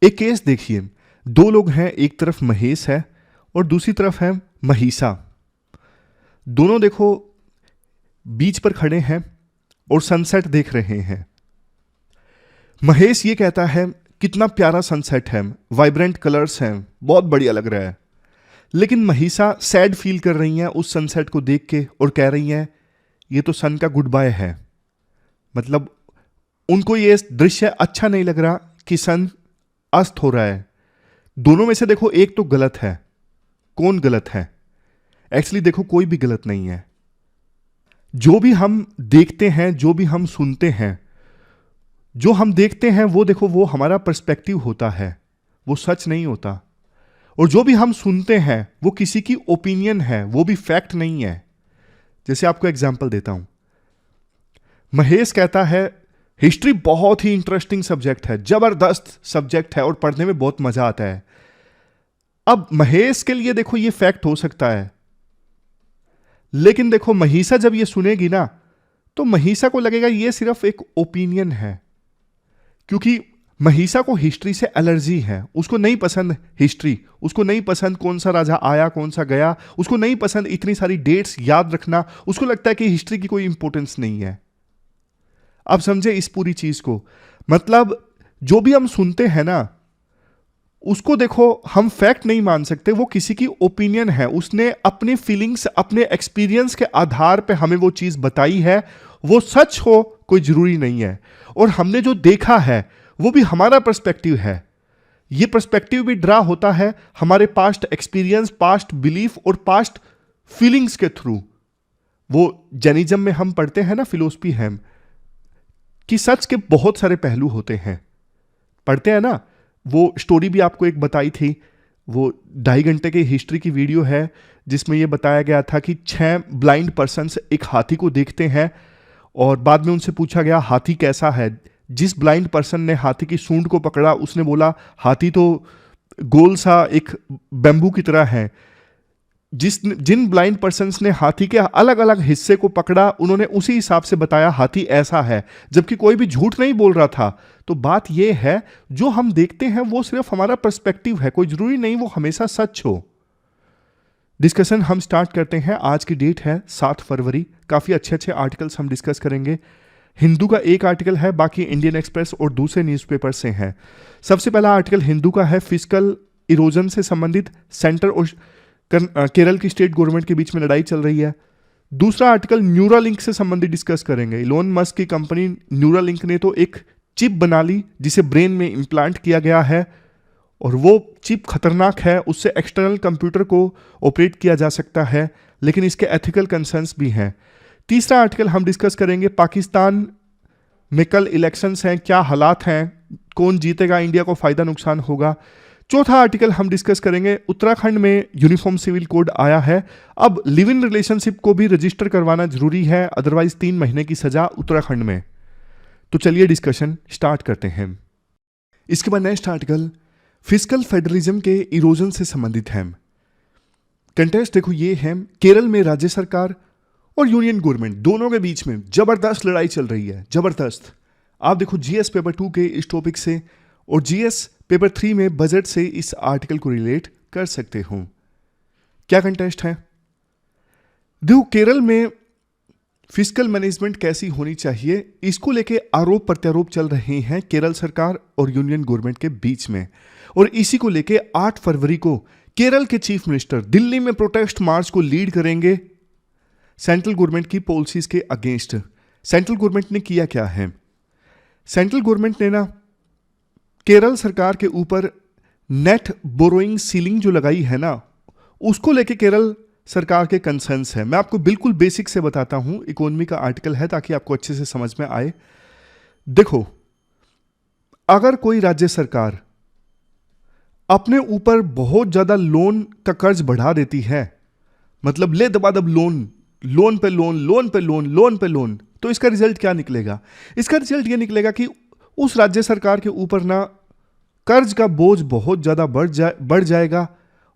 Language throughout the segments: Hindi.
एक केस देखिए, दो लोग हैं, एक तरफ महेश है और दूसरी तरफ है महिषा। दोनों देखो बीच पर खड़े हैं और सनसेट देख रहे हैं। महेश ये कहता है कितना प्यारा सनसेट है, वाइब्रेंट कलर्स हैं, बहुत बढ़िया लग रहा है। लेकिन महिषा सैड फील कर रही हैं उस सनसेट को देख के और कह रही हैं ये तो सन का गुड बाय है। मतलब उनको ये दृश्य अच्छा नहीं लग रहा कि सन अस्त हो रहा है। दोनों में से देखो एक तो गलत है। कौन गलत है? एक्चुअली देखो कोई भी गलत नहीं है। जो भी हम देखते हैं, जो भी हम सुनते हैं, जो हम देखते हैं वो देखो वो हमारा पर्सपेक्टिव होता है, वो सच नहीं होता। और जो भी हम सुनते हैं वो किसी की ओपिनियन है, वो भी फैक्ट नहीं है। जैसे आपको एग्जांपल देता हूं, महेश कहता है हिस्ट्री बहुत ही इंटरेस्टिंग सब्जेक्ट है, जबरदस्त सब्जेक्ट है और पढ़ने में बहुत मजा आता है। अब महेश के लिए देखो ये फैक्ट हो सकता है, लेकिन देखो महिषा जब ये सुनेगी ना तो महिषा को लगेगा ये सिर्फ एक ओपिनियन है, क्योंकि महिषा को हिस्ट्री से एलर्जी है। उसको नहीं पसंद हिस्ट्री, उसको नहीं पसंद कौन सा राजा आया कौन सा गया, उसको नहीं पसंद इतनी सारी डेट्स याद रखना। उसको लगता है कि हिस्ट्री की कोई इंपॉर्टेंस नहीं है। अब समझे इस पूरी चीज को। मतलब जो भी हम सुनते हैं ना उसको देखो हम फैक्ट नहीं मान सकते, वो किसी की ओपिनियन है। उसने अपने फीलिंग्स, अपने एक्सपीरियंस के आधार पे हमें वो चीज बताई है। वो सच हो कोई जरूरी नहीं है। और हमने जो देखा है वो भी हमारा पर्सपेक्टिव है। ये पर्सपेक्टिव भी ड्रा होता है हमारे पास्ट एक्सपीरियंस, पास्ट बिलीफ और पास्ट फीलिंग्स के थ्रू। वो जैनिज्म में हम पढ़ते हैं ना, फिलोसफी है कि सच के बहुत सारे पहलू होते हैं, पढ़ते हैं ना। वो स्टोरी भी आपको एक बताई थी, वो 2.5 घंटे की हिस्ट्री की वीडियो है जिसमें ये बताया गया था कि 6 ब्लाइंड पर्सन्स एक हाथी को देखते हैं और बाद में उनसे पूछा गया हाथी कैसा है। जिस ब्लाइंड पर्सन ने हाथी की सूंड को पकड़ा उसने बोला हाथी तो गोल सा एक बैम्बू की तरह है। जिन ब्लाइंड पर्सन्स ने हाथी के अलग अलग हिस्से को पकड़ा उन्होंने उसी हिसाब से बताया हाथी ऐसा है, जबकि कोई भी झूठ नहीं बोल रहा था। तो बात यह है जो हम देखते हैं वो सिर्फ हमारा पर्सपेक्टिव है, कोई जरूरी नहीं वो हमेशा सच हो। डिस्कशन हम स्टार्ट करते हैं। आज की डेट है 7 फरवरी। काफी अच्छे अच्छे आर्टिकल्स हम डिस्कस करेंगे। हिंदू का एक आर्टिकल है, बाकी इंडियन एक्सप्रेस और दूसरे न्यूज़पेपर से है। सबसे पहला आर्टिकल हिंदू का है, फिस्कल इरोजन से संबंधित सेंटर और केरल की स्टेट गवर्नमेंट के बीच में लड़ाई चल रही है। दूसरा आर्टिकल न्यूरालिंक से संबंधित डिस्कस करेंगे। इलोन मस्क की कंपनी न्यूरालिंक ने तो एक चिप बना ली जिसे ब्रेन में इम्प्लांट किया गया है और वो चिप खतरनाक है। उससे एक्सटर्नल कंप्यूटर को ऑपरेट किया जा सकता है, लेकिन इसके एथिकल कंसर्न्स भी हैं। तीसरा आर्टिकल हम डिस्कस करेंगे पाकिस्तान में कल इलेक्शंस हैं, क्या हालात हैं, कौन जीतेगा, इंडिया को फायदा नुकसान होगा। चौथा आर्टिकल हम डिस्कस करेंगे उत्तराखंड में यूनिफॉर्म सिविल कोड आया है, अब लिव इन रिलेशनशिप को भी रजिस्टर करवाना जरूरी है, अदरवाइज 3 महीने की सजा उत्तराखंड में। तो चलिए डिस्कशन स्टार्ट करते हैं। इसके बाद नेक्स्ट आर्टिकल फिस्कल फेडरलिज्म के इरोजन से संबंधित है। कंटेस्ट देखो ये है, केरल में राज्य सरकार और यूनियन गवर्नमेंट दोनों के बीच में जबरदस्त लड़ाई चल रही है, जबरदस्त। आप देखो जीएस पेपर 2 के इस टॉपिक से और जीएस पेपर 3 में बजट से इस आर्टिकल को रिलेट कर सकते हो। क्या कंटेस्ट है? देखो केरल में फिस्कल मैनेजमेंट कैसी होनी चाहिए, इसको लेके आरोप प्रत्यारोप चल रहे हैं केरल सरकार और यूनियन गवर्नमेंट के बीच में। और इसी को लेके 8 फरवरी को केरल के चीफ मिनिस्टर दिल्ली में प्रोटेस्ट मार्च को लीड करेंगे सेंट्रल गवर्नमेंट की पॉलिसीज के अगेंस्ट। सेंट्रल गवर्नमेंट ने किया क्या है? सेंट्रल गवर्नमेंट ने ना केरल सरकार के ऊपर नेट बोरोइंग सीलिंग जो लगाई है ना, उसको लेके केरल सरकार के कंसर्न्स है। मैं आपको बिल्कुल बेसिक से बताता हूं, इकोनॉमी का आर्टिकल है ताकि आपको अच्छे से समझ में आए। देखो अगर कोई राज्य सरकार अपने ऊपर बहुत ज्यादा लोन का कर्ज बढ़ा देती है, मतलब ले दबादब लोन, लोन पे लोन, लोन पे लोन, लोन पे लोन, तो इसका रिजल्ट क्या निकलेगा? इसका रिजल्ट ये निकलेगा कि उस राज्य सरकार के ऊपर ना कर्ज का बोझ बहुत ज्यादा बढ़ जाएगा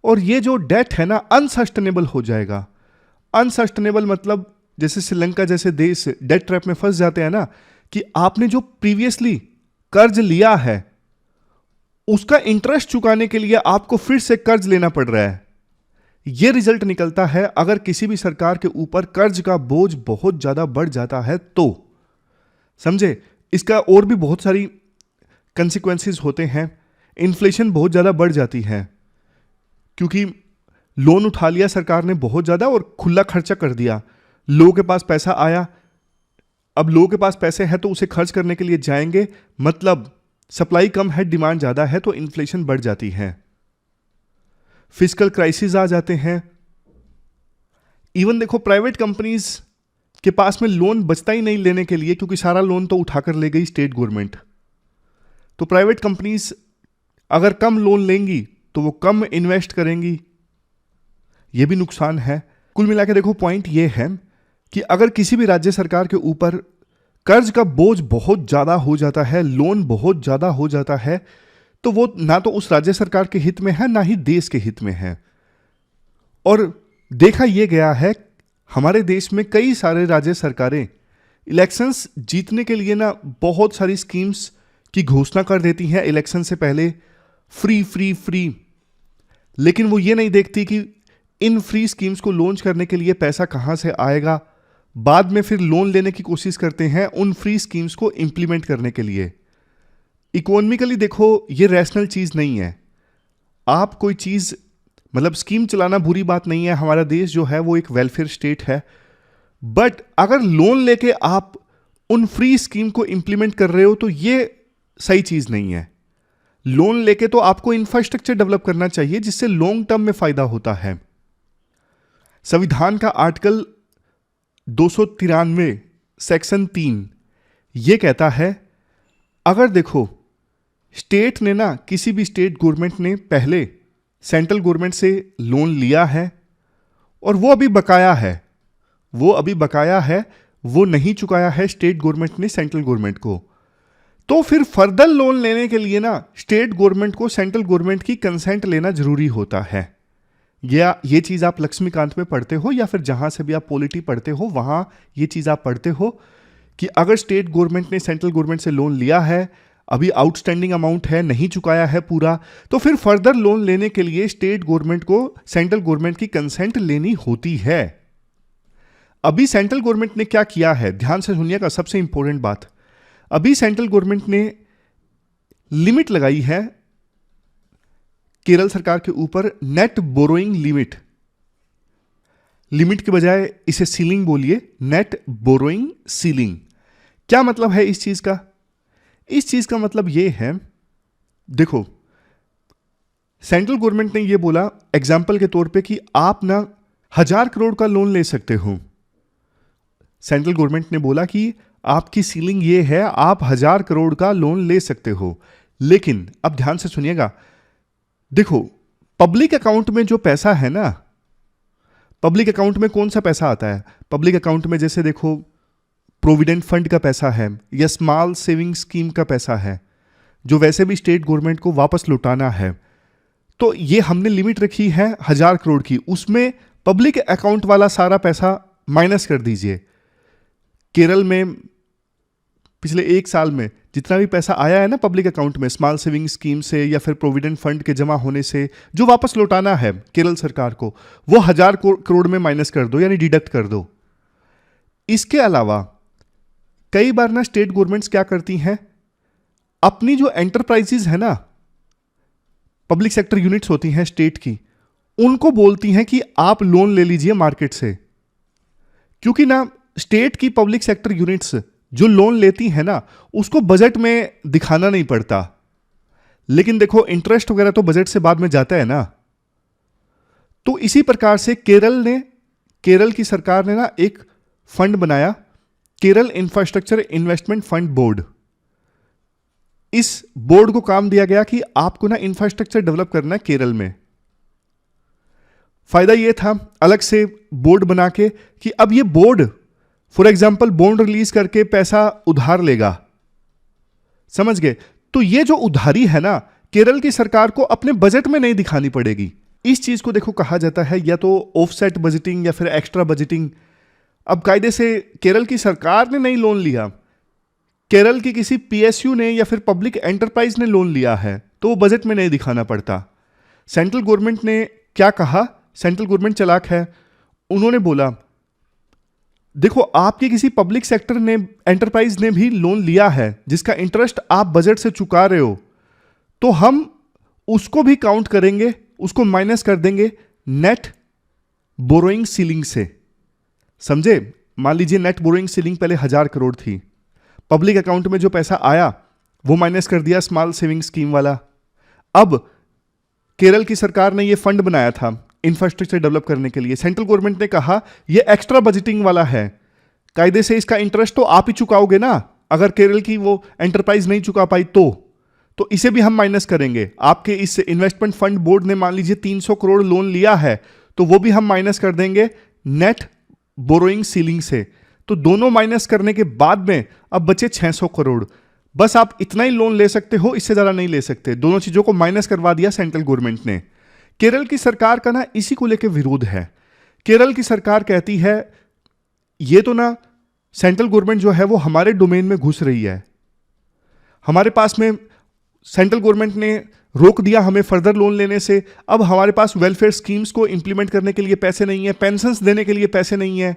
और ये जो डेट है ना अनसस्टेनेबल हो जाएगा। अनसस्टेनेबल मतलब जैसे श्रीलंका जैसे देश डेट ट्रैप में फंस जाते हैं ना, कि आपने जो प्रीवियसली कर्ज लिया है उसका इंटरेस्ट चुकाने के लिए आपको फिर से कर्ज लेना पड़ रहा है। यह रिजल्ट निकलता है अगर किसी भी सरकार के ऊपर कर्ज का बोझ बहुत ज्यादा बढ़ जाता है तो। समझे, इसका और भी बहुत सारी कंसिक्वेंसेस होते हैं। इन्फ्लेशन बहुत ज्यादा बढ़ जाती है क्योंकि लोन उठा लिया सरकार ने बहुत ज्यादा और खुला खर्चा कर दिया। लोगों के पास पैसा आया, अब लोगों के पास पैसे हैं तो उसे खर्च करने के लिए जाएंगे, मतलब सप्लाई कम है, डिमांड ज्यादा है, तो इन्फ्लेशन बढ़ जाती है। फिस्कल क्राइसिस आ जाते हैं। इवन देखो प्राइवेट कंपनीज के पास में लोन बचता ही नहीं लेने के लिए, क्योंकि सारा लोन तो उठाकर ले गई स्टेट गवर्नमेंट। तो प्राइवेट कंपनीज अगर कम लोन लेंगी तो वो कम इन्वेस्ट करेंगी, ये भी नुकसान है। कुल मिला के देखो पॉइंट ये है कि अगर किसी भी राज्य सरकार के ऊपर कर्ज का बोझ बहुत ज्यादा हो जाता है, लोन बहुत ज्यादा हो जाता है, तो वो ना तो उस राज्य सरकार के हित में है ना ही देश के हित में है। और देखा यह गया है हमारे देश में कई सारे राज्य सरकारें इलेक्शंस जीतने के लिए ना बहुत सारी स्कीम्स की घोषणा कर देती हैं इलेक्शन से पहले, फ्री फ्री फ्री, लेकिन वो ये नहीं देखती कि इन फ्री स्कीम्स को लॉन्च करने के लिए पैसा कहां से आएगा। बाद में फिर लोन लेने की कोशिश करते हैं उन फ्री स्कीम्स को इंप्लीमेंट करने के लिए। इकोनॉमिकली देखो ये रैशनल चीज नहीं है। आप कोई चीज मतलब स्कीम चलाना बुरी बात नहीं है, हमारा देश जो है वो एक वेलफेयर स्टेट है, बट अगर लोन लेके आप उन फ्री स्कीम को इंप्लीमेंट कर रहे हो तो ये सही चीज नहीं है। लोन लेके तो आपको इंफ्रास्ट्रक्चर डेवलप करना चाहिए जिससे लॉन्ग टर्म में फायदा होता है। संविधान का आर्टिकल 293 सेक्शन 3 यह कहता है, अगर देखो स्टेट ने ना, किसी भी स्टेट गवर्नमेंट ने पहले सेंट्रल गवर्नमेंट से लोन लिया है और वो अभी बकाया है, वो नहीं चुकाया है स्टेट गवर्नमेंट ने सेंट्रल गवर्नमेंट को, तो फिर फर्दर लोन लेने के लिए ना स्टेट गवर्नमेंट को सेंट्रल गवर्नमेंट की कंसेंट लेना जरूरी होता है। या ये चीज आप लक्ष्मीकांत में पढ़ते हो या फिर जहां से भी आप पॉलिटी पढ़ते हो वहां ये चीज आप पढ़ते हो कि अगर स्टेट गवर्नमेंट ने सेंट्रल गवर्नमेंट से लोन लिया है, अभी आउटस्टैंडिंग अमाउंट है, नहीं चुकाया है पूरा, तो फिर फर्दर लोन लेने के लिए स्टेट गवर्नमेंट को सेंट्रल गवर्नमेंट की कंसेंट लेनी होती है। अभी सेंट्रल गवर्नमेंट ने क्या किया है, ध्यान से सुनिएगा, सबसे इंपॉर्टेंट बात, अभी सेंट्रल गवर्नमेंट ने लिमिट लगाई है केरल सरकार के ऊपर, नेट बोरोइंग लिमिट। लिमिट के बजाय इसे सीलिंग बोलिए, नेट बोरोइंग सीलिंग। क्या मतलब है इस चीज का? इस चीज का मतलब यह है, देखो सेंट्रल गवर्नमेंट ने यह बोला एग्जाम्पल के तौर पे कि आप ना 1000 करोड़ का लोन ले सकते हो। सेंट्रल गवर्नमेंट ने बोला कि आपकी सीलिंग ये है, आप 1000 करोड़ का लोन ले सकते हो। लेकिन अब ध्यान से सुनिएगा, देखो पब्लिक अकाउंट में जो पैसा है ना, पब्लिक अकाउंट में कौन सा पैसा आता है? पब्लिक अकाउंट में जैसे देखो प्रोविडेंट फंड का पैसा है या स्मॉल सेविंग स्कीम का पैसा है, जो वैसे भी स्टेट गवर्नमेंट को वापस लौटाना है। तो ये हमने लिमिट रखी है 1000 करोड़ की, उसमें पब्लिक अकाउंट वाला सारा पैसा माइनस कर दीजिए। केरल में पिछले 1 साल में जितना भी पैसा आया है ना पब्लिक अकाउंट में, स्मॉल सेविंग स्कीम से या फिर प्रोविडेंट फंड के जमा होने से, जो वापस लौटाना है केरल सरकार को, वो 1000 करोड़ में माइनस कर दो, यानी डिडक्ट कर दो। इसके अलावा कई बार ना स्टेट गवर्नमेंट्स क्या करती हैं, अपनी जो एंटरप्राइजेज है ना, पब्लिक सेक्टर यूनिट्स होती हैं स्टेट की, उनको बोलती हैं कि आप लोन ले लीजिए मार्केट से। क्योंकि ना स्टेट की पब्लिक सेक्टर यूनिट्स जो लोन लेती है ना, उसको बजट में दिखाना नहीं पड़ता, लेकिन देखो इंटरेस्ट वगैरह तो बजट से बाद में जाता है ना। तो इसी प्रकार से केरल की सरकार ने ना एक फंड बनाया, Kerala infrastructure investment fund board. इस बोर्ड को काम दिया गया कि आपको ना इंफ्रास्ट्रक्चर डेवलप करना है केरल में। फायदा यह था अलग से बोर्ड बना के कि अब ये board for example bond release करके पैसा उधार लेगा, समझ गए? तो ये जो उधारी है ना, केरल की सरकार को अपने बजट में नहीं दिखानी पड़ेगी। इस चीज को देखो कहा जाता है या तो ऑफसेट बजटिंग या फिर एक्स्ट्रा बजटिंग। अब कायदे से केरल की सरकार ने नहीं लोन लिया, केरल की किसी पीएसयू ने या फिर पब्लिक एंटरप्राइज ने लोन लिया है, तो वो बजट में नहीं दिखाना पड़ता। सेंट्रल गवर्नमेंट ने क्या कहा, सेंट्रल गवर्नमेंट चालाक है, उन्होंने बोला देखो आपके किसी पब्लिक सेक्टर ने, एंटरप्राइज ने भी लोन लिया है जिसका इंटरेस्ट आप बजट से चुका रहे हो, तो हम उसको भी काउंट करेंगे, उसको माइनस कर देंगे नेट बोरोइंग सीलिंग से। समझे? मान लीजिए नेट बोरोइंग सीलिंग पहले 1000 करोड़ थी, पब्लिक अकाउंट में जो पैसा आया वो माइनस कर दिया स्मॉल सेविंग स्कीम वाला। अब केरल की सरकार ने ये फंड बनाया था इंफ्रास्ट्रक्चर डेवलप करने के लिए। सेंट्रल गवर्नमेंट ने कहा ये एक्स्ट्रा बजटिंग वाला है, कायदे से इसका इंटरेस्ट तो आप ही चुकाओगे ना, अगर केरल की वो एंटरप्राइज नहीं चुका पाई तो इसे भी हम माइनस करेंगे। आपके इस इन्वेस्टमेंट फंड बोर्ड ने मान लीजिए 300 करोड़ लोन लिया है, तो वो भी हम माइनस कर देंगे नेट बोरोइंग सीलिंग से। तो दोनों माइनस करने के बाद में अब बचे 600 करोड़। बस आप इतना ही लोन ले सकते हो, इससे ज्यादा नहीं ले सकते। दोनों चीजों को माइनस करवा दिया सेंट्रल गवर्नमेंट ने। केरल की सरकार का ना इसी को लेकर विरोध है। केरल की सरकार कहती है ये तो ना सेंट्रल गवर्नमेंट जो है वो हमारे डोमेन में घुस रही है, हमारे पास में सेंट्रल गवर्नमेंट ने रोक दिया हमें फर्दर लोन लेने से। अब हमारे पास वेलफेयर स्कीम्स को इंप्लीमेंट करने के लिए पैसे नहीं है, पेंशन्स देने के लिए पैसे नहीं है।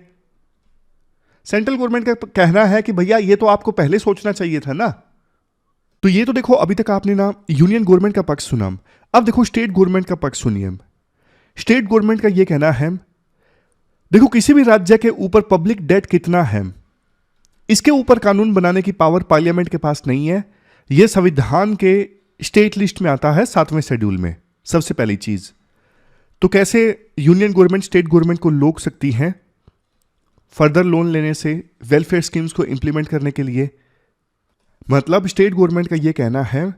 सेंट्रल गवर्नमेंट का कहना है कि भैया ये तो आपको पहले सोचना चाहिए था ना। तो ये तो देखो अभी तक आपने ना यूनियन गवर्नमेंट का पक्ष सुना, अब देखो स्टेट गवर्नमेंट का पक्ष सुनिए। स्टेट गवर्नमेंट का ये कहना है देखो किसी भी राज्य के ऊपर पब्लिक डेट कितना है, इसके ऊपर कानून बनाने की पावर पार्लियामेंट के पास नहीं है। यह संविधान के स्टेट लिस्ट में आता है 7वें शेड्यूल में। सबसे पहली चीज तो कैसे यूनियन गवर्नमेंट स्टेट गवर्नमेंट को रोक सकती है फर्दर लोन लेने से वेलफेयर स्कीम्स को इंप्लीमेंट करने के लिए? मतलब स्टेट गवर्नमेंट का यह कहना है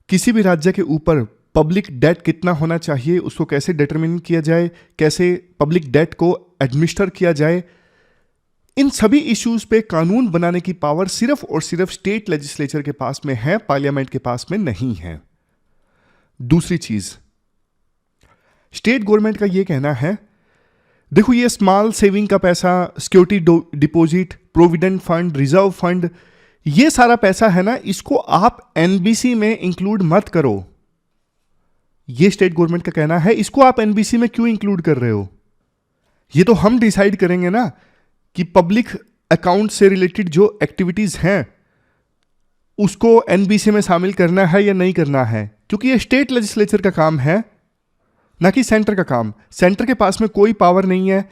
किसी भी राज्य के ऊपर पब्लिक डेट कितना होना चाहिए उसको कैसे डिटरमिन किया जाए, कैसे पब्लिक डेट को एडमिनिस्टर किया जाए, इन सभी इश्यूज पे कानून बनाने की पावर सिर्फ और सिर्फ स्टेट लेजिस्लेचर के पास में है, पार्लियामेंट के पास में नहीं है। दूसरी चीज स्टेट गवर्नमेंट का यह कहना है देखो ये स्मॉल सेविंग का पैसा, security deposit, provident fund, reserve fund, ये सारा पैसा है ना, इसको आप एनबीसी में इंक्लूड मत करो। ये स्टेट गवर्नमेंट का कहना है। इसको आप एनबीसी में क्यों इंक्लूड कर रहे हो? ये तो हम डिसाइड करेंगे ना कि पब्लिक अकाउंट से रिलेटेड जो एक्टिविटीज हैं उसको एनबीसी में शामिल करना है या नहीं करना है, क्योंकि ये स्टेट लेजिस्लेचर का काम है ना कि सेंटर का काम। सेंटर के पास में कोई पावर नहीं है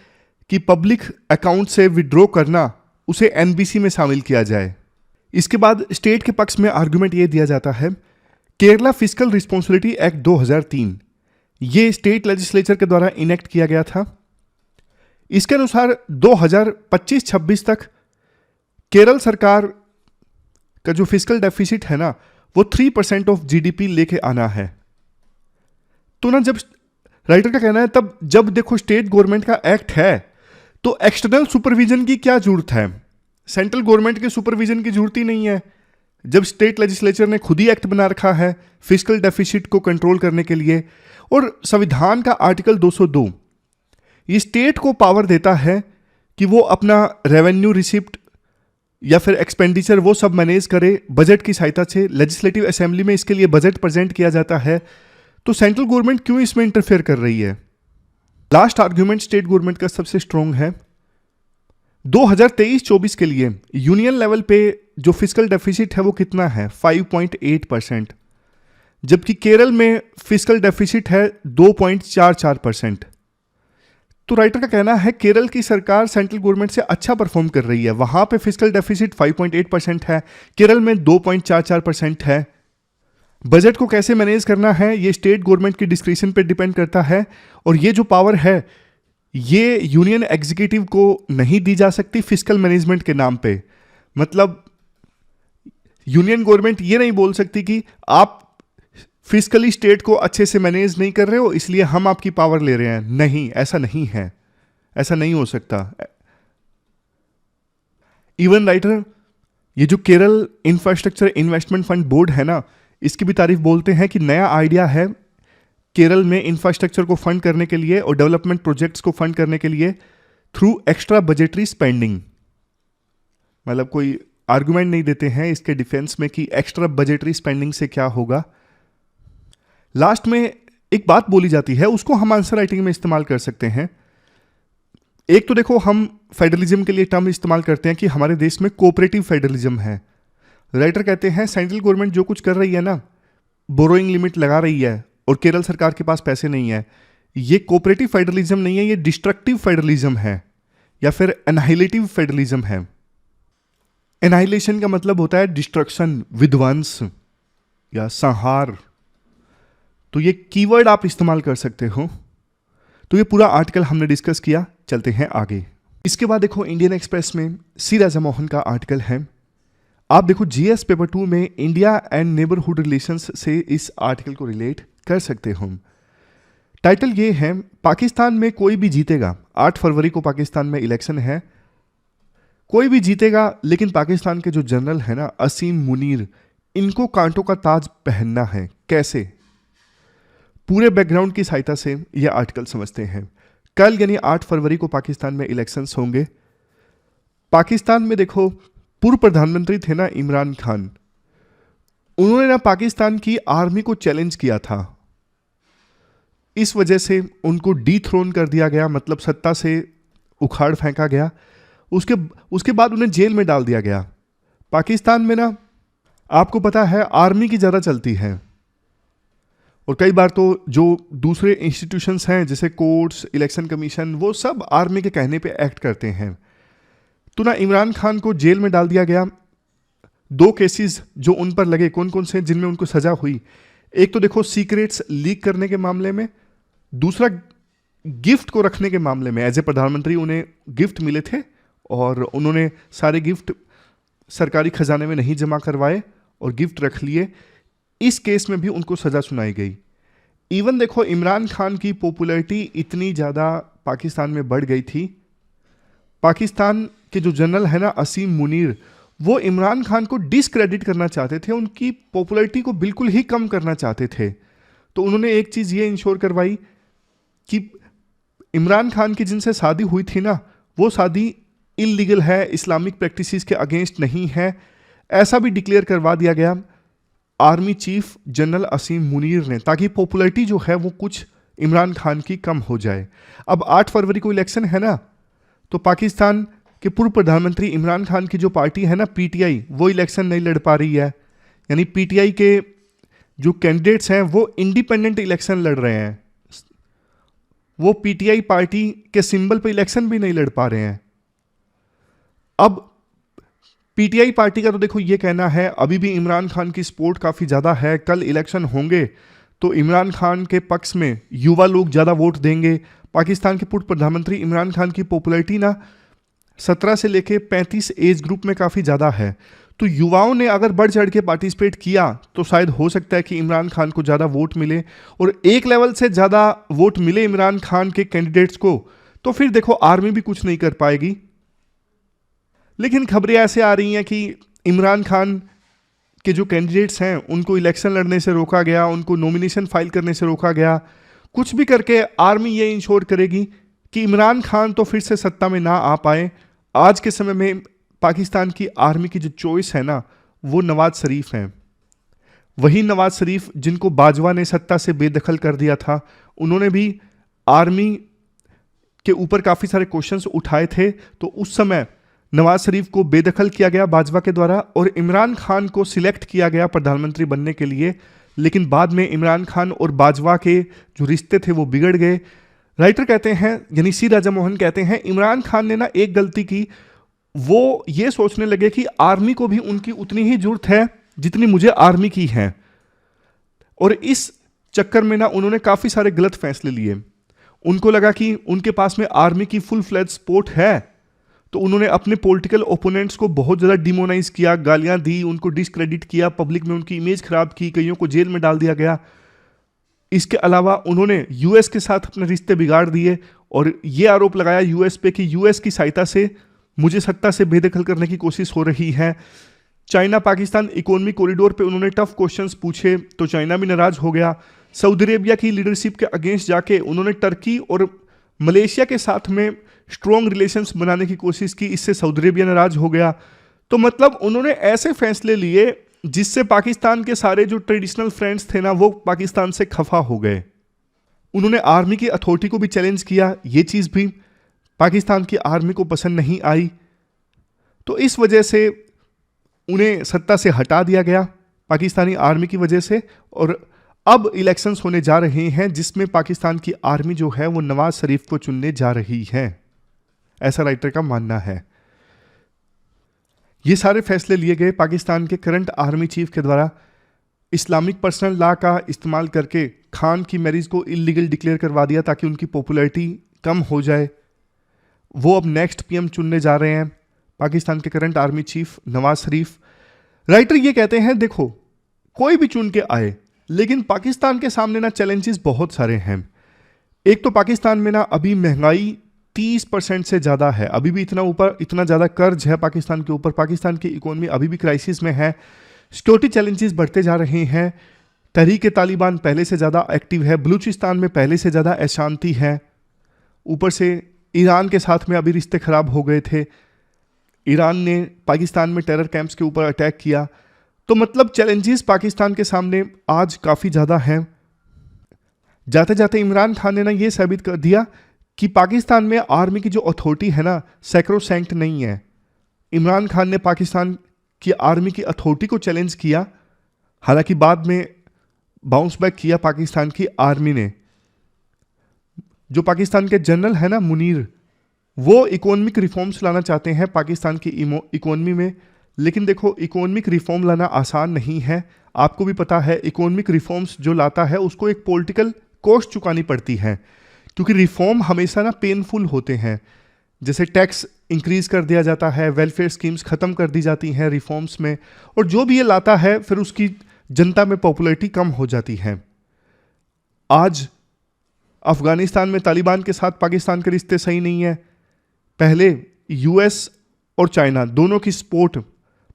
कि पब्लिक अकाउंट से विड्रॉ करना उसे एनबीसी में शामिल किया जाए। इसके बाद स्टेट के पक्ष में आर्गुमेंट ये दिया जाता है केरला फिस्कल रिस्पॉन्सिबिलिटी एक्ट 2003 ये स्टेट लेजिस्लेचर के द्वारा इनेक्ट किया गया था। इसके अनुसार 2025-26 तक केरल सरकार का जो फिस्कल डेफिसिट है ना वो 3% ऑफ जीडीपी लेके आना है। तो ना जब राइटर का कहना है तब जब देखो स्टेट गवर्नमेंट का एक्ट है तो एक्सटर्नल सुपरविजन की क्या जरूरत है? सेंट्रल गवर्नमेंट के सुपरविजन की जरूरत ही नहीं है जब स्टेट लेजिस्लेचर ने खुद ही एक्ट बना रखा है फिस्कल डेफिसिट को कंट्रोल करने के लिए। और संविधान का आर्टिकल 202 ये स्टेट को पावर देता है कि वो अपना रेवेन्यू रिसिप्ट या फिर एक्सपेंडिचर वो सब मैनेज करे बजट की सहायता से। लेजिस्लेटिव असेंबली में इसके लिए बजट प्रेजेंट किया जाता है। तो सेंट्रल गवर्नमेंट क्यों इसमें इंटरफेयर कर रही है? लास्ट आर्ग्यूमेंट स्टेट गवर्नमेंट का सबसे स्ट्रॉन्ग है। 2023-24 के लिए यूनियन लेवल पे जो फिस्कल डेफिसिट है वो कितना है? 5.8%, जबकि केरल में फिस्कल डेफिसिट है 2.44%। तो राइटर का कहना है केरल की सरकार सेंट्रल गवर्नमेंट से अच्छा परफॉर्म कर रही है। वहां पे फिस्कल डेफिसिट 5.8% है, केरल में 2.44% है। बजट को कैसे मैनेज करना है ये स्टेट गवर्नमेंट की डिस्क्रिप्शन पे डिपेंड करता है। और ये जो पावर है ये यूनियन एग्जीक्यूटिव को नहीं दी जा सकती फिस्कल मैनेजमेंट के नाम पे। मतलब यूनियन गवर्नमेंट ये नहीं बोल सकती कि आप फिस्कली स्टेट को अच्छे से मैनेज नहीं कर रहे हो इसलिए हम आपकी पावर ले रहे हैं। नहीं, ऐसा नहीं है, ऐसा नहीं हो सकता। इवन राइटर ये जो Kerala infrastructure investment fund board है ना इसकी भी तारीफ बोलते हैं कि नया आइडिया है केरल में इंफ्रास्ट्रक्चर को फंड करने के लिए और डेवलपमेंट प्रोजेक्ट्स को फंड करने के लिए थ्रू एक्स्ट्रा बजटरी स्पेंडिंग। मतलब कोई आर्गुमेंट नहीं देते हैं इसके डिफेंस में कि एक्स्ट्रा बजटरी स्पेंडिंग से क्या होगा, लास्ट में एक बात बोली जाती है, उसको हम आंसर राइटिंग में इस्तेमाल कर सकते हैं। एक तो देखो, हम फेडरलिज्म के लिए टर्म इस्तेमाल करते हैं कि हमारे देश में कोऑपरेटिव फेडरलिज्म है। राइटर कहते हैं सेंट्रल गवर्नमेंट जो कुछ कर रही है ना, बोरोइंग लिमिट लगा रही है और केरल सरकार के पास पैसे नहीं है, ये कोऑपरेटिव फेडरलिज्म नहीं है, ये डिस्ट्रक्टिव फेडरलिज्म है या फिर एनाहिलेटिव फेडरलिज्म है। एनाहिलेशन का मतलब होता है डिस्ट्रक्शन, विध्वंस या संहार। तो ये कीवर्ड आप इस्तेमाल कर सकते हो। तो ये पूरा आर्टिकल हमने डिस्कस किया, चलते हैं आगे। इसके बाद देखो इंडियन एक्सप्रेस में सी राजा मोहन का आर्टिकल है। आप देखो जीएस पेपर 2 में इंडिया एंड नेबरहुड रिलेशंस से इस आर्टिकल को रिलेट कर सकते हो। टाइटल ये है, पाकिस्तान में कोई भी जीतेगा। 8 फरवरी को पाकिस्तान में इलेक्शन है, कोई भी जीतेगा, लेकिन पाकिस्तान के जो जनरल है ना, असीम मुनीर, इनको कांटों का ताज पहनना है। कैसे? पूरे बैकग्राउंड की सहायता से यह आर्टिकल समझते हैं। कल यानी 8 फरवरी को पाकिस्तान में इलेक्शंस होंगे। पाकिस्तान में देखो, पूर्व प्रधानमंत्री थे ना इमरान खान, उन्होंने ना पाकिस्तान की आर्मी को चैलेंज किया था। इस वजह से उनको डीथ्रोन कर दिया गया, मतलब सत्ता से उखाड़ फेंका गया। उसके बाद उन्हें जेल में डाल दिया गया। पाकिस्तान में ना, आपको पता है, आर्मी की ज़्यादा चलती है और कई बार तो जो दूसरे इंस्टीट्यूशंस हैं जैसे कोर्ट्स, इलेक्शन कमीशन, वो सब आर्मी के कहने पे एक्ट करते हैं। तो ना इमरान खान को जेल में डाल दिया गया। 2 केसेस जो उन पर लगे, कौन कौन से, जिनमें उनको सजा हुई। एक तो देखो सीक्रेट्स लीक करने के मामले में, दूसरा गिफ्ट को रखने के मामले में। एज ए प्रधानमंत्री उन्हें गिफ्ट मिले थे और उन्होंने सारे गिफ्ट सरकारी खजाने में नहीं जमा करवाए और गिफ्ट रख लिए। इस केस में भी उनको सजा सुनाई गई। इवन देखो, इमरान खान की पॉपुलैरिटी इतनी ज़्यादा पाकिस्तान में बढ़ गई थी। पाकिस्तान के जो जनरल है ना असीम मुनीर, वो इमरान खान को डिसक्रेडिट करना चाहते थे, उनकी पॉपुलैरिटी को बिल्कुल ही कम करना चाहते थे। तो उन्होंने एक चीज़ ये इंश्योर करवाई कि इमरान खान की जिनसे शादी हुई थी ना, वो शादी इलीगल है, इस्लामिक प्रैक्टिसेस के अगेंस्ट नहीं है। ऐसा भी डिक्लेयर करवा दिया गया आर्मी चीफ जनरल असीम मुनीर ने, ताकि पॉपुलैरिटी जो है वो कुछ इमरान खान की कम हो जाए। अब 8 फरवरी को इलेक्शन है ना, तो पाकिस्तान के पूर्व प्रधानमंत्री इमरान खान की जो पार्टी है ना पीटीआई, वो इलेक्शन नहीं लड़ पा रही है। यानी पीटीआई के जो कैंडिडेट्स हैं वो इंडिपेंडेंट इलेक्शन लड़ रहे हैं, वो पीटीआई पार्टी के सिंबल पे इलेक्शन भी नहीं लड़ पा रहे हैं। अब पीटीआई पार्टी का तो देखो ये कहना है अभी भी इमरान खान की सपोर्ट काफ़ी ज़्यादा है। कल इलेक्शन होंगे तो इमरान खान के पक्ष में युवा लोग ज़्यादा वोट देंगे। पाकिस्तान के पूर्व प्रधानमंत्री इमरान खान की पॉपुलैरिटी ना 17 से लेके 35 एज ग्रुप में काफ़ी ज़्यादा है। तो युवाओं ने अगर बढ़ चढ़ के पार्टिसिपेट किया तो शायद हो सकता है कि इमरान खान को ज़्यादा वोट मिले, और एक लेवल से ज़्यादा वोट मिले इमरान खान के कैंडिडेट्स को, तो फिर देखो आर्मी भी कुछ नहीं कर पाएगी। लेकिन खबरें ऐसे आ रही हैं कि इमरान खान के जो कैंडिडेट्स हैं उनको इलेक्शन लड़ने से रोका गया, उनको नॉमिनेशन फाइल करने से रोका गया। कुछ भी करके आर्मी ये इंश्योर करेगी कि इमरान खान तो फिर से सत्ता में ना आ पाए। आज के समय में पाकिस्तान की आर्मी की जो चॉइस है ना, वो नवाज शरीफ हैं। वही नवाज शरीफ जिनको बाजवा ने सत्ता से बेदखल कर दिया था। उन्होंने भी आर्मी के ऊपर काफ़ी सारे क्वेश्चंस उठाए थे, तो उस समय नवाज शरीफ को बेदखल किया गया बाजवा के द्वारा और इमरान खान को सिलेक्ट किया गया प्रधानमंत्री बनने के लिए। लेकिन बाद में इमरान खान और बाजवा के जो रिश्ते थे वो बिगड़ गए। राइटर कहते हैं, यानी सी राजा मोहन कहते हैं, इमरान खान ने ना एक गलती की, वो ये सोचने लगे कि आर्मी को भी उनकी उतनी ही जरूरत है जितनी मुझे आर्मी की है, और इस चक्कर में ना उन्होंने काफ़ी सारे गलत फैसले लिए। उनको लगा कि उनके पास में आर्मी की फुल फ्लैज सपोर्ट है, तो उन्होंने अपने पॉलिटिकल ओपोनेंट्स को बहुत ज़्यादा डिमोनाइज किया, गालियां दी, उनको डिसक्रेडिट किया, पब्लिक में उनकी इमेज खराब की, कईयों को जेल में डाल दिया गया। इसके अलावा उन्होंने यूएस के साथ अपने रिश्ते बिगाड़ दिए और ये आरोप लगाया यूएस पे कि यूएस की सहायता से मुझे सत्ता से बेदखल करने की कोशिश हो रही है। चाइना पाकिस्तान इकोनॉमिक कॉरिडोर पे उन्होंने टफ क्वेश्चंस पूछे तो चाइना भी नाराज हो गया। सऊदी अरेबिया की लीडरशिप के अगेंस्ट जाके उन्होंने टर्की और मलेशिया के साथ में स्ट्रॉन्ग रिलेशंस बनाने की कोशिश की, इससे सऊदी अरेबिया नाराज हो गया। तो मतलब उन्होंने ऐसे फैसले लिए जिससे पाकिस्तान के सारे जो ट्रेडिशनल फ्रेंड्स थे ना, वो पाकिस्तान से खफा हो गए। उन्होंने आर्मी की अथॉरिटी को भी चैलेंज किया, ये चीज़ भी पाकिस्तान की आर्मी को पसंद नहीं आई। तो इस वजह से उन्हें सत्ता से हटा दिया गया पाकिस्तानी आर्मी की वजह से। और अब इलेक्शंस होने जा रहे हैं जिसमें पाकिस्तान की आर्मी जो है वो नवाज शरीफ को चुनने जा रही है, ऐसा राइटर का मानना है। ये सारे फैसले लिए गए पाकिस्तान के करंट आर्मी चीफ के द्वारा। इस्लामिक पर्सनल लॉ का इस्तेमाल करके खान की मैरिज को इलीगल डिक्लेयर करवा दिया ताकि उनकी पॉपुलैरिटी कम हो जाए। वो अब नेक्स्ट पीएम चुनने जा रहे हैं, पाकिस्तान के current army chief Nawaz Sharif. Writer ये कहते हैं देखो कोई भी चुन के आए, लेकिन पाकिस्तान के सामने ना चैलेंजेस बहुत सारे हैं। एक तो पाकिस्तान में ना अभी महंगाई 30% से ज़्यादा है, अभी भी इतना ज़्यादा कर्ज है पाकिस्तान के ऊपर। पाकिस्तान की इकोनॉमी अभी भी क्राइसिस में है। सिक्योरिटी चैलेंजेस बढ़ते जा रहे हैं। तहरीक तालिबान पहले से ज़्यादा एक्टिव है। बलूचिस्तान में पहले से ज़्यादा अशांति है। ऊपर से ईरान के साथ में अभी रिश्ते खराब हो गए थे। ईरान ने पाकिस्तान में टेरर कैंप्स के ऊपर अटैक किया। तो मतलब चैलेंजेस पाकिस्तान के सामने आज काफ़ी ज़्यादा हैं। जाते जाते इमरान खान ने ना ये साबित कर दिया कि पाकिस्तान में आर्मी की जो अथॉरिटी है ना सैक्रोसैंक्ट नहीं है। इमरान खान ने पाकिस्तान की आर्मी की अथॉरिटी को चैलेंज किया, हालांकि बाद में बाउंस बैक किया पाकिस्तान की आर्मी ने। जो पाकिस्तान के जनरल है ना मुनीर, वो इकोनॉमिक रिफॉर्म्स लाना चाहते हैं पाकिस्तान की इकोनॉमी में। लेकिन देखो इकोनॉमिक रिफॉर्म लाना आसान नहीं है। आपको भी पता है इकोनॉमिक रिफॉर्म्स जो लाता है उसको एक पॉलिटिकल कॉस्ट चुकानी पड़ती है, क्योंकि रिफॉर्म हमेशा ना पेनफुल होते हैं। जैसे टैक्स इंक्रीज कर दिया जाता है, वेलफेयर स्कीम्स खत्म कर दी जाती हैं रिफॉर्म्स में, और जो भी ये लाता है फिर उसकी जनता में पॉपुलैरिटी कम हो जाती है। आज अफगानिस्तान में तालिबान के साथ पाकिस्तान के रिश्ते सही नहीं है। पहले यूएस और चाइना दोनों की सपोर्ट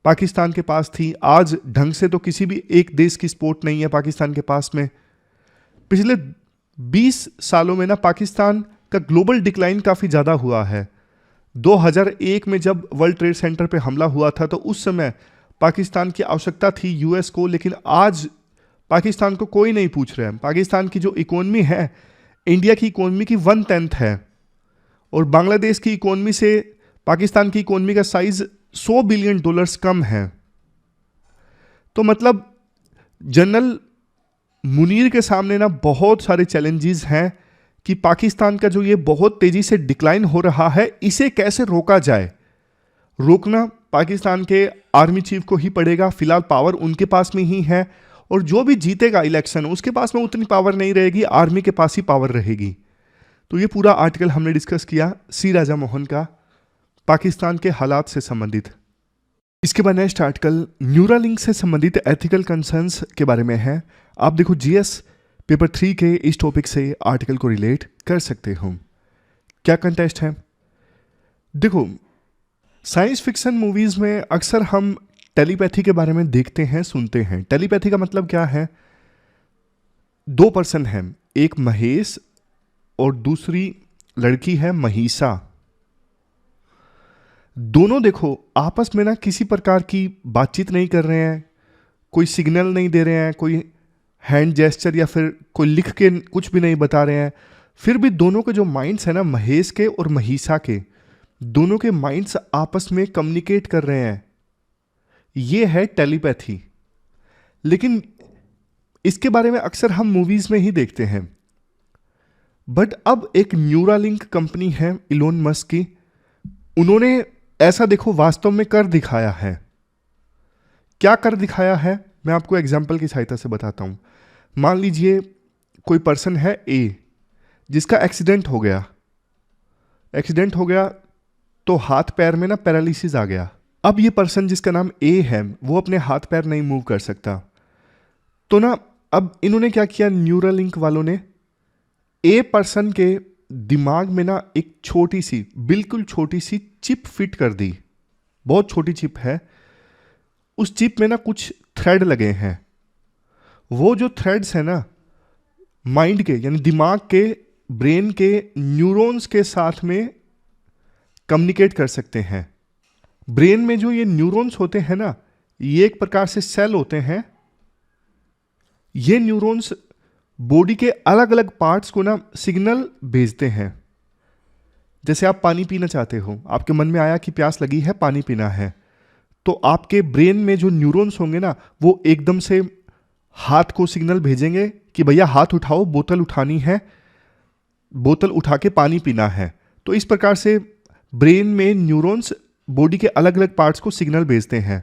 पाकिस्तान के पास थी। आज ढंग से तो किसी भी एक देश की सपोर्ट नहीं है पाकिस्तान के पास में। पिछले 20 सालों में ना पाकिस्तान का ग्लोबल डिक्लाइन काफ़ी ज़्यादा हुआ है। 2001 में जब वर्ल्ड ट्रेड सेंटर पे हमला हुआ था तो उस समय पाकिस्तान की आवश्यकता थी यूएस को, लेकिन आज पाकिस्तान को कोई नहीं पूछ रहा है। पाकिस्तान की जो इकोनॉमी है इंडिया की इकोनॉमी की 1/10 है, और बांग्लादेश की इकोनॉमी से पाकिस्तान की इकोनॉमी का साइज $100 बिलियन कम है। तो मतलब जनरल मुनीर के सामने ना बहुत सारे चैलेंजेस हैं कि पाकिस्तान का जो ये बहुत तेजी से डिक्लाइन हो रहा है इसे कैसे रोका जाए। रोकना पाकिस्तान के आर्मी चीफ को ही पड़ेगा। फिलहाल पावर उनके पास में ही है, और जो भी जीतेगा इलेक्शन उसके पास में उतनी पावर नहीं रहेगी, आर्मी के पास ही पावर रहेगी। तो ये पूरा आर्टिकल हमने डिस्कस किया सी राजा मोहन का पाकिस्तान के हालात से संबंधित। इसके बाद नेक्स्ट आर्टिकल न्यूरालिंक से संबंधित एथिकल कंसर्न्स के बारे में है। आप देखो जीएस पेपर 3 के इस टॉपिक से आर्टिकल को रिलेट कर सकते हो। क्या कंटेस्ट है? देखो साइंस फिक्शन मूवीज में अक्सर हम टेलीपैथी के बारे में देखते हैं, सुनते हैं। टेलीपैथी का मतलब क्या है? 2 पर्सन हैं, एक महेश और दूसरी लड़की है महिषा। दोनों देखो आपस में ना किसी प्रकार की बातचीत नहीं कर रहे हैं, कोई सिग्नल नहीं दे रहे हैं, कोई हैंड जेस्चर या फिर कोई लिख के कुछ भी नहीं बता रहे हैं। फिर भी दोनों के जो माइंड्स है ना, महेश के और महिषा के, दोनों के माइंड्स आपस में कम्युनिकेट कर रहे हैं। ये है टेलीपैथी। लेकिन इसके बारे में अक्सर हम मूवीज में ही देखते हैं। बट अब एक न्यूरालिंक कंपनी है इलोन मस्क की, उन्होंने ऐसा देखो वास्तव में कर दिखाया है। क्या कर दिखाया है मैं आपको एग्जाम्पल की सहायता से बताता हूं। मान लीजिए कोई पर्सन है ए, जिसका एक्सीडेंट हो गया तो हाथ पैर में ना पैरालिसिस आ गया। अब ये पर्सन जिसका नाम ए है वो अपने हाथ पैर नहीं मूव कर सकता। तो ना अब इन्होंने क्या किया, न्यूरालिंक वालों ने ए पर्सन के दिमाग में ना एक छोटी सी, बिल्कुल छोटी सी चिप फिट कर दी। बहुत छोटी चिप है। उस चिप में ना कुछ थ्रेड लगे हैं। वो जो थ्रेड्स है ना माइंड के यानी दिमाग के, ब्रेन के न्यूरॉन्स के साथ में कम्युनिकेट कर सकते हैं। ब्रेन में जो ये न्यूरॉन्स होते हैं ना, ये एक प्रकार से सेल होते हैं। ये न्यूरॉन्स बॉडी के अलग अलग पार्ट्स को ना सिग्नल भेजते हैं। जैसे आप पानी पीना चाहते हो, आपके मन में आया कि प्यास लगी है, पानी पीना है, तो आपके ब्रेन में जो न्यूरॉन्स होंगे ना, वो एकदम से हाथ को सिग्नल भेजेंगे कि भैया हाथ उठाओ, बोतल उठानी है, बोतल उठा के पानी पीना है। तो इस प्रकार से ब्रेन में न्यूरॉन्स बॉडी के अलग अलग पार्ट्स को सिग्नल भेजते हैं।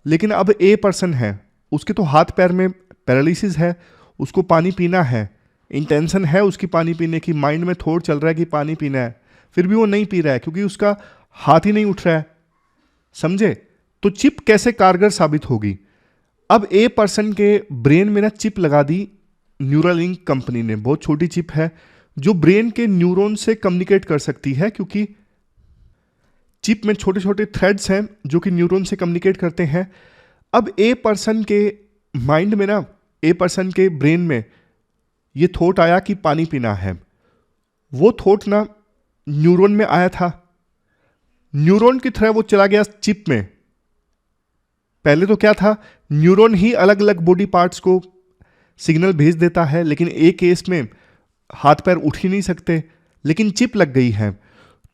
लेकिन अब ए पर्सन है, उसके तो हाथ पैर में पैरालिसिस है, उसको पानी पीना है, इंटेंशन है उसकी पानी पीने की, माइंड में थॉट चल रहा है कि पानी पीना है, फिर भी वो नहीं पी रहा है क्योंकि उसका हाथ ही नहीं उठ रहा है। समझे? तो चिप कैसे कारगर साबित होगी? अब ए पर्सन के ब्रेन में ना चिप लगा दी न्यूरालिंक कंपनी ने। बहुत छोटी चिप है जो ब्रेन के न्यूरॉन से कम्युनिकेट कर सकती है, क्योंकि चिप में छोटे छोटे थ्रेड्स हैं जो कि न्यूरॉन से कम्युनिकेट करते हैं। अब ए पर्सन के माइंड में ना, ए पर्सन के ब्रेन में ये थॉट आया कि पानी पीना है। वो थॉट ना न्यूरॉन में आया था, न्यूरॉन की तरह वो चला गया चिप में। पहले तो क्या था, न्यूरॉन ही अलग अलग बॉडी पार्ट्स को सिग्नल भेज देता है, लेकिन एक केस में हाथ पैर उठ ही नहीं सकते, लेकिन चिप लग गई है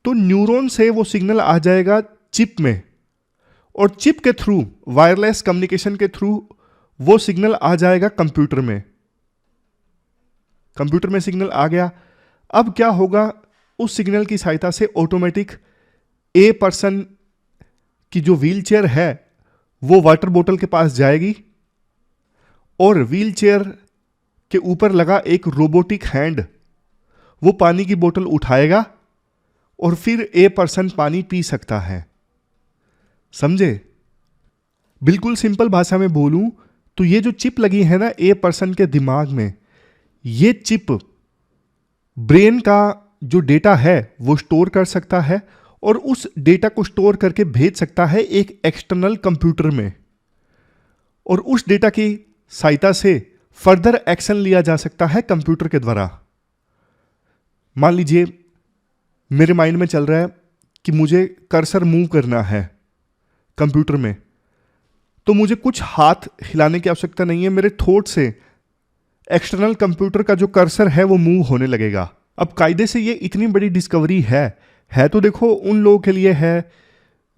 तो न्यूरॉन से वो सिग्नल आ जाएगा चिप में, और चिप के थ्रू, वायरलेस कम्युनिकेशन के थ्रू वो सिग्नल आ जाएगा कंप्यूटर में। कंप्यूटर में सिग्नल आ गया। अब क्या होगा, उस सिग्नल की सहायता से ऑटोमेटिक ए पर्सन की जो व्हील चेयर है वो वाटर बोतल के पास जाएगी, और व्हील चेयर के ऊपर लगा एक रोबोटिक हैंड वो पानी की बोतल उठाएगा और फिर ए पर्सन पानी पी सकता है। समझे? बिल्कुल सिंपल भाषा में बोलूं तो ये जो चिप लगी है ना ए पर्सन के दिमाग में, ये चिप ब्रेन का जो डेटा है वो स्टोर कर सकता है, और उस डेटा को स्टोर करके भेज सकता है एक एक्सटर्नल कंप्यूटर में, और उस डेटा की सहायता से फर्दर एक्शन लिया जा सकता है कंप्यूटर के द्वारा। मान लीजिए मेरे माइंड में चल रहा है कि मुझे कर्सर मूव करना है कंप्यूटर में, तो मुझे कुछ हाथ हिलाने की आवश्यकता नहीं है, मेरे थॉट से एक्सटर्नल कंप्यूटर का जो कर्सर है वो मूव होने लगेगा। अब कायदे से ये इतनी बड़ी डिस्कवरी है तो देखो उन लोगों के लिए है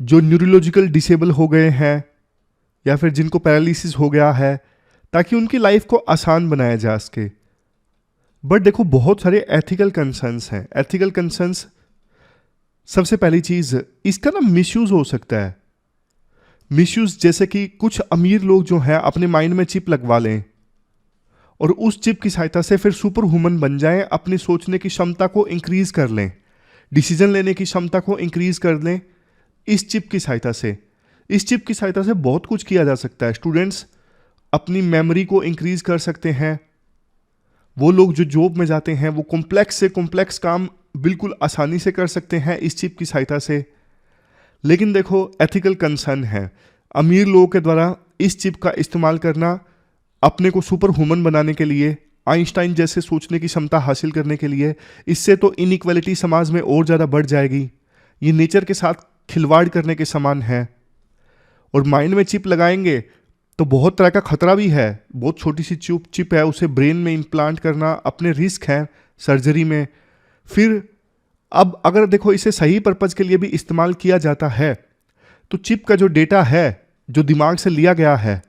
जो न्यूरोलॉजिकल डिसेबल हो गए हैं या फिर जिनको पैरालिसिस हो गया है, ताकि उनकी लाइफ को आसान बनाया जा सके। बट देखो बहुत सारे एथिकल कंसर्न्स हैं। एथिकल कंसर्न्स, सबसे पहली चीज, इसका ना मिसयूज हो सकता है। मिसयूज जैसे कि कुछ अमीर लोग जो हैं अपने माइंड में चिप लगवा लें और उस चिप की सहायता से फिर सुपर ह्यूमन बन जाएं, अपनी सोचने की क्षमता को इंक्रीज कर लें, डिसीजन लेने की क्षमता को इंक्रीज कर लें इस चिप की सहायता से। इस चिप की सहायता से बहुत कुछ किया जा सकता है। स्टूडेंट्स अपनी मेमोरी को इंक्रीज कर सकते हैं। वो लोग जो जॉब में जाते हैं वो कॉम्प्लेक्स से कॉम्प्लेक्स काम बिल्कुल आसानी से कर सकते हैं इस चिप की सहायता से। लेकिन देखो एथिकल कंसर्न है, अमीर लोगों के द्वारा इस चिप का इस्तेमाल करना अपने को सुपर ह्यूमन बनाने के लिए, आइंस्टाइन जैसे सोचने की क्षमता हासिल करने के लिए। इससे तो इनइक्वालिटी समाज में और ज़्यादा बढ़ जाएगी। ये नेचर के साथ खिलवाड़ करने के समान है। और माइंड में चिप लगाएंगे तो बहुत तरह का खतरा भी है। बहुत छोटी सी चिप है, उसे ब्रेन में इम्प्लांट करना अपने रिस्क है सर्जरी में। फिर अब अगर देखो इसे सही पर्पज़ के लिए भी इस्तेमाल किया जाता है तो चिप का जो डेटा है, जो दिमाग से लिया गया है,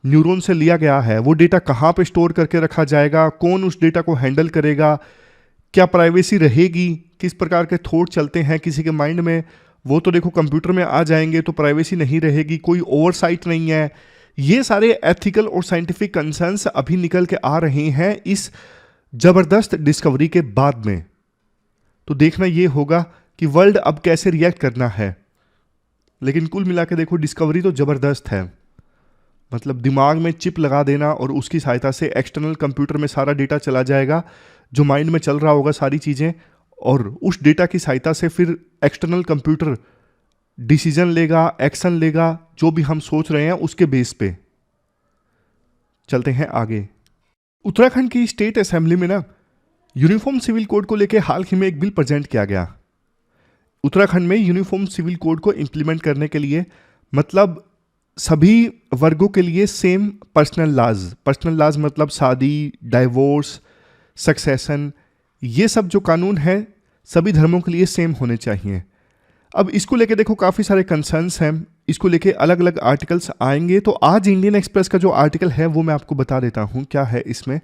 न्यूरॉन से लिया गया है, वो डेटा कहाँ पे स्टोर करके रखा जाएगा, कौन उस डेटा को हैंडल करेगा, क्या प्राइवेसी रहेगी, किस प्रकार के थॉट चलते हैं किसी के माइंड में, वो तो देखो कंप्यूटर में आ जाएंगे तो प्राइवेसी नहीं रहेगी, कोई ओवरसाइट नहीं है। ये सारे एथिकल और साइंटिफिक कंसर्न्स अभी निकल के आ रहे हैं इस जबरदस्त डिस्कवरी के बाद में। तो देखना ये होगा कि वर्ल्ड अब कैसे रिएक्ट करना है। लेकिन कुल मिला के देखो डिस्कवरी तो जबरदस्त है। मतलब दिमाग में चिप लगा देना और उसकी सहायता से एक्सटर्नल कंप्यूटर में सारा डेटा चला जाएगा, जो माइंड में चल रहा होगा सारी चीज़ें, और उस डेटा की सहायता से फिर एक्सटर्नल कंप्यूटर डिसीजन लेगा, एक्शन लेगा, जो भी हम सोच रहे हैं उसके बेस पे। चलते हैं आगे। उत्तराखंड की स्टेट असेंबली में ना यूनिफॉर्म सिविल कोड को लेकर हाल ही में एक बिल प्रेजेंट किया गया। उत्तराखंड में यूनिफॉर्म सिविल कोड को इम्प्लीमेंट करने के लिए, मतलब सभी वर्गों के लिए सेम पर्सनल लॉज मतलब शादी, डाइवोर्स, सक्सेशन, ये सब जो कानून है सभी धर्मों के लिए सेम होने चाहिए। अब इसको लेके देखो काफ़ी सारे कंसर्न्स हैं, इसको लेके अलग अलग आर्टिकल्स आएंगे। तो आज इंडियन एक्सप्रेस का जो आर्टिकल है वो मैं आपको बता देता हूँ क्या है इसमें।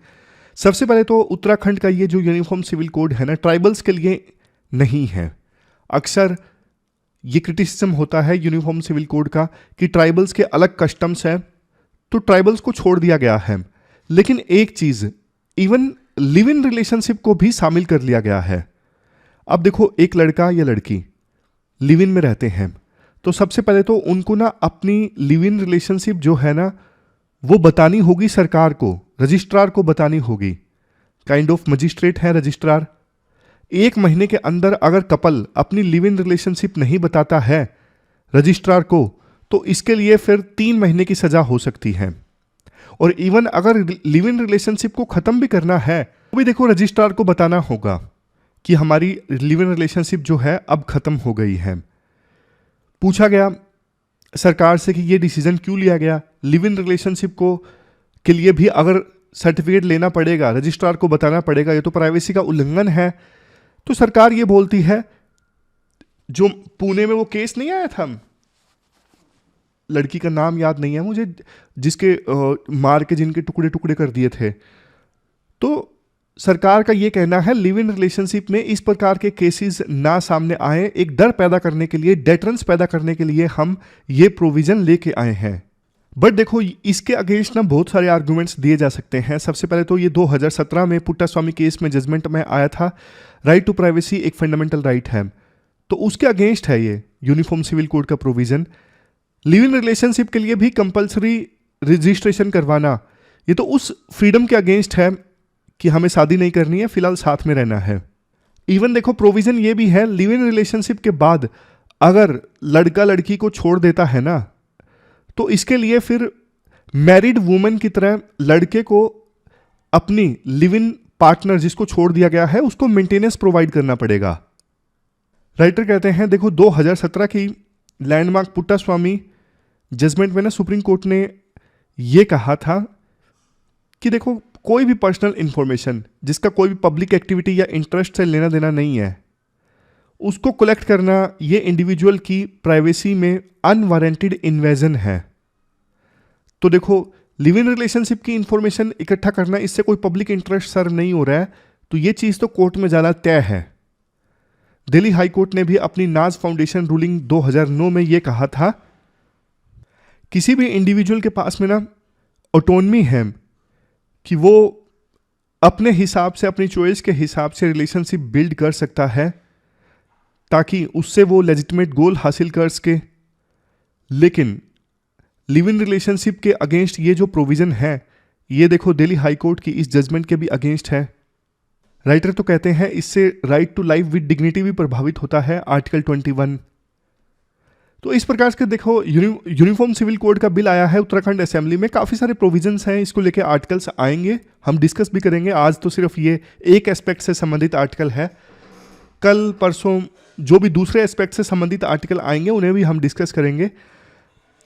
सबसे पहले तो उत्तराखंड का ये जो यूनिफॉर्म सिविल कोड है ना, ट्राइबल्स के लिए नहीं है। अक्सर ये क्रिटिसिज्म होता है यूनिफॉर्म सिविल कोड का कि ट्राइबल्स के अलग कस्टम्स हैं, तो ट्राइबल्स को छोड़ दिया गया है। लेकिन एक चीज़, इवन लिव इन रिलेशनशिप को भी शामिल कर लिया गया है। अब देखो, एक लड़का या लड़की लिव इन में रहते हैं, तो सबसे पहले तो उनको ना अपनी लिव इन रिलेशनशिप जो है ना वो बतानी होगी सरकार को, रजिस्ट्रार को बतानी होगी। काइंड ऑफ मजिस्ट्रेट है रजिस्ट्रार। 1 महीने के अंदर अगर कपल अपनी लिव इन रिलेशनशिप नहीं बताता है रजिस्ट्रार को, तो इसके लिए फिर 3 महीने की सजा हो सकती है। और इवन अगर लिव इन रिलेशनशिप को खत्म भी करना है तो भी देखो रजिस्ट्रार को बताना होगा कि हमारी लिव इन रिलेशनशिप जो है अब खत्म हो गई है। पूछा गया सरकार से कि ये डिसीजन क्यों लिया गया, लिव इन रिलेशनशिप को के लिए भी अगर सर्टिफिकेट लेना पड़ेगा, रजिस्ट्रार को बताना पड़ेगा, ये तो प्राइवेसी का उल्लंघन है। तो सरकार ये बोलती है, जो पुणे में वो केस नहीं आया था, लड़की का नाम याद नहीं है मुझे, जिसके मार के जिनके टुकड़े टुकड़े कर दिए थे, तो सरकार का ये कहना है लिव इन रिलेशनशिप में इस प्रकार के केसेस ना सामने आए, एक डर पैदा करने के लिए, डेटरेंस पैदा करने के लिए हम ये प्रोविजन लेके आए हैं। बट देखो, इसके अगेंस्ट ना बहुत सारे आर्गुमेंट्स दिए जा सकते हैं। सबसे पहले तो ये 2017 में पुट्टास्वामी केस में जजमेंट में आया था, राइट टू प्राइवेसी एक फंडामेंटल राइट है, तो उसके अगेंस्ट है ये यूनिफॉर्म सिविल कोड का प्रोविजन। लिव इन रिलेशनशिप के लिए भी कंपल्सरी रजिस्ट्रेशन करवाना, ये तो उस फ्रीडम के अगेंस्ट है कि हमें शादी नहीं करनी है, फिलहाल साथ में रहना है। इवन देखो प्रोविजन ये भी है, लिव इन रिलेशनशिप के बाद अगर लड़का लड़की को छोड़ देता है ना, तो इसके लिए फिर मैरिड वुमेन की तरह लड़के को अपनी लिव इन पार्टनर जिसको छोड़ दिया गया है उसको मेंटेनेंस प्रोवाइड करना पड़ेगा। राइटर कहते हैं देखो 2017 की लैंडमार्क पुट्टास्वामी जजमेंट में ना सुप्रीम कोर्ट ने ये कहा था कि देखो कोई भी पर्सनल इंफॉर्मेशन जिसका कोई भी पब्लिक एक्टिविटी या इंटरेस्ट से लेना देना नहीं है, उसको कलेक्ट करना ये इंडिविजुअल की प्राइवेसी में अनवारंटेड इन्वेजन है। तो देखो लिव इन रिलेशनशिप की इंफॉर्मेशन इकट्ठा करना, इससे कोई पब्लिक इंटरेस्ट सर्व नहीं हो रहा है, तो ये चीज़ तो कोर्ट में जाना तय है। दिल्ली हाई कोर्ट ने भी अपनी नाज फाउंडेशन रूलिंग 2009 में ये कहा था, किसी भी इंडिविजुअल के पास में ना ऑटोनमी है कि वो अपने हिसाब से, अपनी चॉइस के हिसाब से रिलेशनशिप बिल्ड कर सकता है ताकि उससे वो लेजिटिमेट गोल हासिल कर सके। लेकिन लिव इन रिलेशनशिप के अगेंस्ट ये जो प्रोविजन है, ये देखो दिल्ली हाई कोर्ट की इस जजमेंट के भी अगेंस्ट है। राइटर तो कहते हैं इससे right to life with dignity भी प्रभावित होता है, आर्टिकल 21। तो इस प्रकार से देखो यूनिफॉर्म सिविल कोड का बिल आया है उत्तराखंड असेंबली में, काफ़ी सारे प्रोविजंस हैं, इसको लेके आर्टिकल्स आएंगे, हम डिस्कस भी करेंगे। आज तो सिर्फ ये एक एस्पेक्ट से संबंधित आर्टिकल है, कल परसों जो भी दूसरे एस्पेक्ट से संबंधित आर्टिकल आएंगे उन्हें भी हम डिस्कस करेंगे।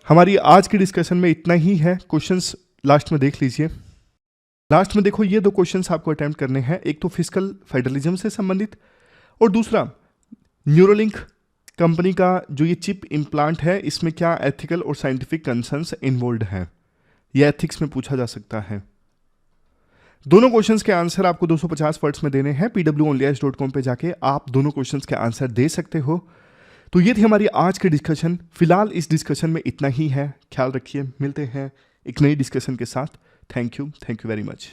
हमारी आज की डिस्कशन में इतना ही है। क्वेश्चंस लास्ट में देख लीजिए। लास्ट में देखो ये 2 क्वेश्चंस आपको अटेम्प्ट करने हैं, एक तो फिस्कल फेडरलिज्म से संबंधित और दूसरा न्यूरोलिंक कंपनी का जो ये चिप इम्प्लांट है इसमें क्या एथिकल और साइंटिफिक कंसर्न्स इन्वॉल्व हैं, ये एथिक्स में पूछा जा सकता है। दोनों क्वेश्चंस के आंसर आपको 250 वर्ड्स में देने हैं। pwonlyas.com पे जाके आप दोनों क्वेश्चंस के आंसर दे सकते हो। तो ये थी हमारी आज की डिस्कशन। फिलहाल इस डिस्कशन में इतना ही है। ख्याल रखिए, मिलते हैं एक नई डिस्कशन के साथ। Thank you very much.